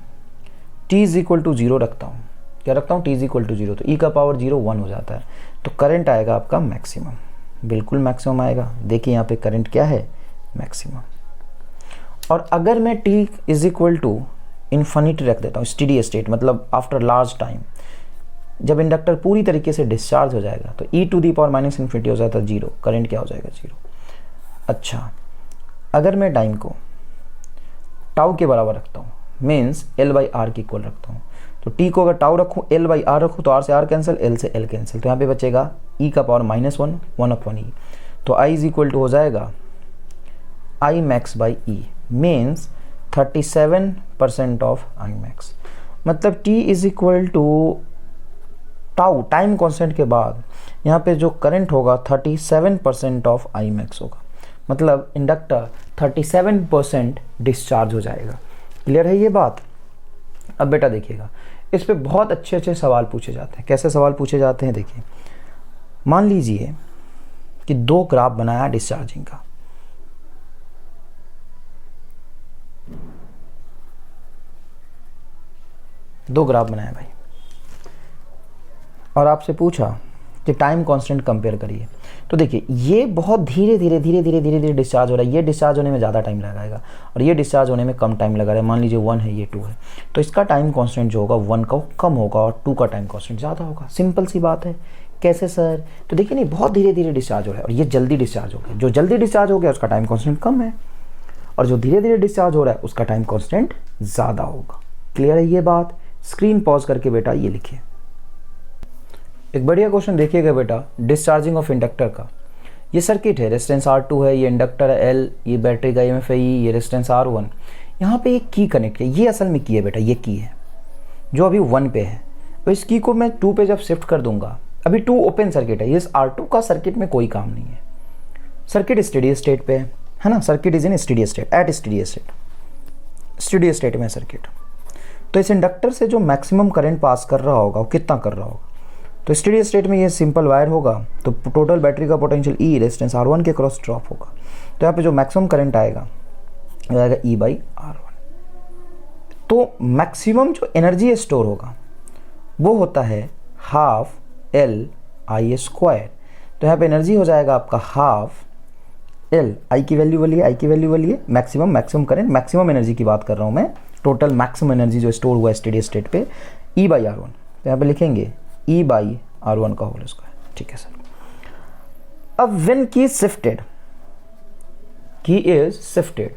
t इज इक्वल टू 0 रखता हूँ, क्या रखता हूँ? t इज इक्वल टू 0, तो e⁻0 1 हो जाता है, तो करंट आएगा आपका मैक्सिमम, बिल्कुल मैक्सिमम आएगा। देखिए यहाँ पे करंट क्या है? मैक्सिमम। और अगर मैं t is equal to infinity रख देता हूँ, स्टेडी स्टेट मतलब आफ्टर लार्ज टाइम, जब इंडक्टर पूरी तरीके से डिस्चार्ज हो जाएगा तो e⁻∞ हो जाता है 0, करंट क्या हो जाएगा? 0। अच्छा, अगर मैं टाइम को टाउ के बराबर रखता हूँ, मीन्स L/R के इक्वल रखता हूँ, तो टी को अगर टाउ रखूँ, एल बाई आर रखूँ, तो आर से आर कैंसिल, एल से एल कैंसिल, तो यहाँ पे बचेगा ई का पावर -1 1/e। तो आई इज इक्वल टू हो जाएगा I max by E, means 37% of I max. मतलब T is equal to tau time constant के बाद यहाँ पे जो करंट होगा 37% ऑफ आई मैक्स होगा। मतलब इंडक्टर 37% डिस्चार्ज हो जाएगा। क्लियर है ये बात? अब बेटा देखिएगा, इस पे बहुत अच्छे अच्छे सवाल पूछे जाते हैं। कैसे सवाल पूछे जाते हैं देखिए, मान लीजिए कि 2 ग्राफ बनाया डिस्चार्जिंग का, दो ग्राफ बनाया भाई, और आपसे पूछा कि टाइम कांस्टेंट कंपेयर करिए। तो देखिए ये बहुत धीरे धीरे डिस्चार्ज हो रहा है। ये डिस्चार्ज होने में ज़्यादा टाइम लगाएगा और ये डिस्चार्ज होने में कम टाइम लगा रहा है। मान लीजिए 1 है, ये 2 है, तो इसका टाइम कांस्टेंट जो होगा 1 का कम होगा और 2 का टाइम कांस्टेंट ज़्यादा होगा। सिंपल सी बात है। कैसे सर? तो देखिए नहीं, बहुत धीरे धीरे डिस्चार्ज हो रहा है और ये जल्दी डिस्चार्ज हो गया। जो जल्दी डिस्चार्ज हो गया उसका टाइम कांस्टेंट कम है, और जो धीरे धीरे डिस्चार्ज हो रहा है उसका टाइम कांस्टेंट ज़्यादा होगा। क्लियर है ये बात? स्क्रीन पॉज करके बेटा ये लिखिए। एक बढ़िया क्वेश्चन देखिएगा बेटा, डिस्चार्जिंग ऑफ इंडक्टर का। ये सर्किट है, रेजिस्टेंस R2 है, ये इंडक्टर है L, ये बैटरी का EMF है E, ये रेजिस्टेंस R1। यहाँ पे एक की कनेक्ट है, ये असल में की है बेटा, ये की है जो अभी 1 पे है। तो इस की को मैं 2 पे जब शिफ्ट कर दूंगा, अभी 2 ओपन सर्किट है, ये R2 का सर्किट में कोई काम नहीं है। सर्किट स्टेडी स्टेट पे है ना, circuit is in steady state, at steady state में सर्किट। तो इस इंडक्टर से जो मैक्सिमम करंट पास कर रहा होगा वो कितना कर रहा होगा? तो स्टेडी स्टेट में ये सिंपल वायर होगा, तो टोटल बैटरी का पोटेंशियल ई रेजिस्टेंस R1 के क्रॉस ड्रॉप होगा। तो यहाँ पे जो मैक्सिमम करंट आएगा वो आएगा E बाई R1। तो मैक्सिमम जो एनर्जी स्टोर होगा वो होता है हाफ LI स्क्वायर। तो यहाँ पे एनर्जी हो जाएगा आपका हाफ L, आई की वैल्यू बोलिए, आई की वैल्यू बोलिए, मैक्सिमम करंट, मैक्सिमम एनर्जी की बात कर रहा हूँ मैं, टोटल मैक्सिमम एनर्जी जो स्टोर हुआ है स्टेडी स्टेट पे, E बाई R1। तो यहाँ पे लिखेंगे E बाई R1 का होल स्क्वायर। ठीक है सर। अब व्हेन की शिफ्टेड, की इज शिफ्टेड,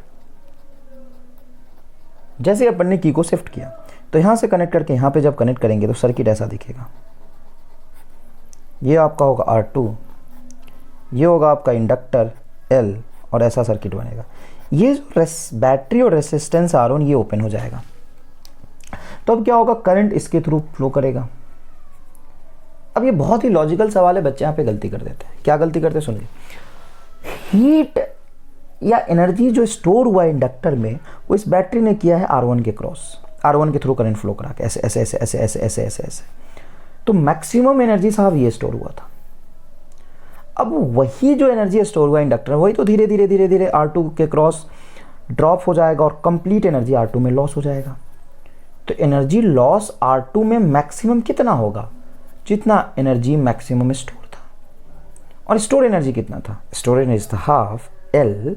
जैसे अपन ने की को शिफ्ट किया तो यहां से कनेक्ट करके यहां पे जब कनेक्ट करेंगे तो सर्किट ऐसा दिखेगा। ये आपका होगा R2, ये होगा आपका इंडक्टर L, और ऐसा सर्किट बनेगा। ये बैटरी और रेसिस्टेंस R1 ये ओपन हो जाएगा। तो अब क्या होगा? करंट इसके थ्रू फ्लो करेगा। अब ये बहुत ही लॉजिकल सवाल है, बच्चे यहाँ पे गलती कर देते हैं। क्या गलती करते हैं सुनिए। हीट या एनर्जी जो स्टोर हुआ है इंडक्टर में, वो इस बैटरी ने किया है R1 के क्रॉस, R1 के थ्रू करंट फ्लो करा के ऐसे ऐसे ऐसे ऐसे ऐसे ऐसे ऐसे ऐसे। तो मैक्सिमम एनर्जी साहब ये स्टोर हुआ था। अब वही जो एनर्जी स्टोर हुआ इंडक्टर, वही तो धीरे धीरे R2 के क्रॉस ड्रॉप हो जाएगा और कंप्लीट एनर्जी R2 में लॉस हो जाएगा। तो एनर्जी लॉस R2 में मैक्सिमम कितना होगा? जितना एनर्जी मैक्सिमम स्टोर था। और स्टोर एनर्जी कितना था? स्टोर एनर्जी था half L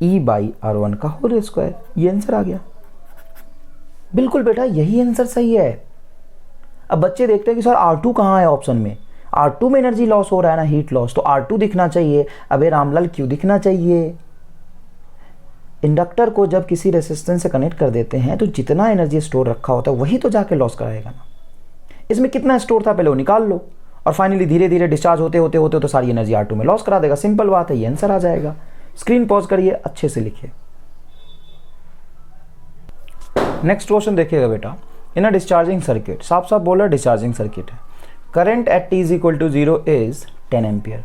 E by R1 का होल स्क्वायर। ये आंसर आ गया। बिल्कुल बेटा, यही आंसर सही है। अब बच्चे देखते हैं कि सर R2 कहाँ है ऑप्शन में? R2 में एनर्जी लॉस हो रहा है ना, हीट लॉस, तो R2 दिखना चाहिए। अबे रामलाल क्यों दिखना चाहिए? इंडक्टर को जब किसी रेसिस्टेंस से कनेक्ट कर देते हैं तो जितना एनर्जी स्टोर रखा होता है वही तो जाके लॉस कराएगा ना। इसमें कितना स्टोर था पहले वो निकाल लो, और फाइनली धीरे धीरे डिस्चार्ज होते होते तो सारी एनर्जी R2 में लॉस करा देगा। सिंपल बात है, ये आंसर आ जाएगा। स्क्रीन पॉज करिए, अच्छे से लिखिए। नेक्स्ट क्वेश्चन देखिएगा बेटा। इन अ डिस्चार्जिंग सर्किट, साफ साफ बोला डिस्चार्जिंग सर्किट है। Current at t is equal to 0 is 10 ampere.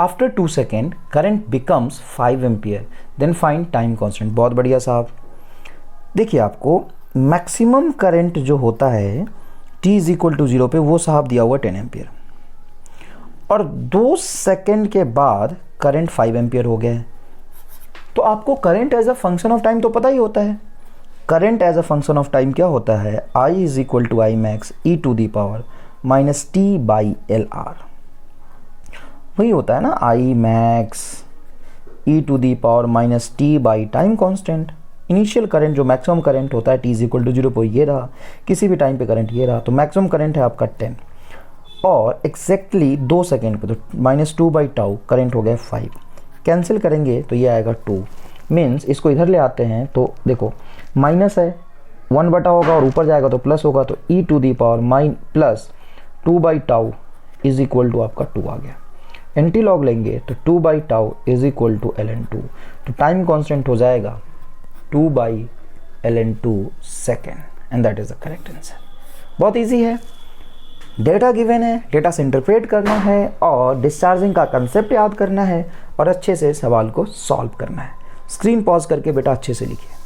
After 2 second current becomes 5 ampere, then find time constant. बहुत बढ़िया साहब। देखिए आपको मैक्सिमम करंट जो होता है t इज इक्वल टू 0 पे, वो साहब दिया हुआ 10 एम्पियर, और 2 सेकेंड के बाद करंट 5 एम्पियर हो गया है। तो आपको current as a function of time तो पता ही होता है। Current as a function of time क्या होता है? I is equal to I max e to the power minus T by L R. वही होता है ना, I max e to the power minus T by time constant. Initial current जो maximum current होता है t इज इक्वल टू 0 पर ये रहा, किसी भी टाइम पे करंट ये रहा, तो मैक्सिमम करंट है आपका 10, और एग्जैक्टली 2 सेकेंड पे तो -2 बाई टाउ करंट हो गया 5। कैंसिल करेंगे तो ये आएगा 2, मीन्स इसको इधर ले आते हैं तो देखो माइनस है 1 बटा होगा और ऊपर जाएगा तो प्लस होगा, तो e to the power minus plus 2 by tau is equal to आपका 2 आ गया। एंटी लॉग लेंगे तो 2 by tau is equal to ln2, तो टाइम कांस्टेंट हो जाएगा 2 by ln2 second, and that is the correct answer. बहुत इजी है, डेटा गिवन है, डेटा से इंटरप्रेट करना है और डिस्चार्जिंग का कंसेप्ट याद करना है और अच्छे से सवाल को सॉल्व करना है। स्क्रीन पॉज करके बेटा अच्छे से लिखिए।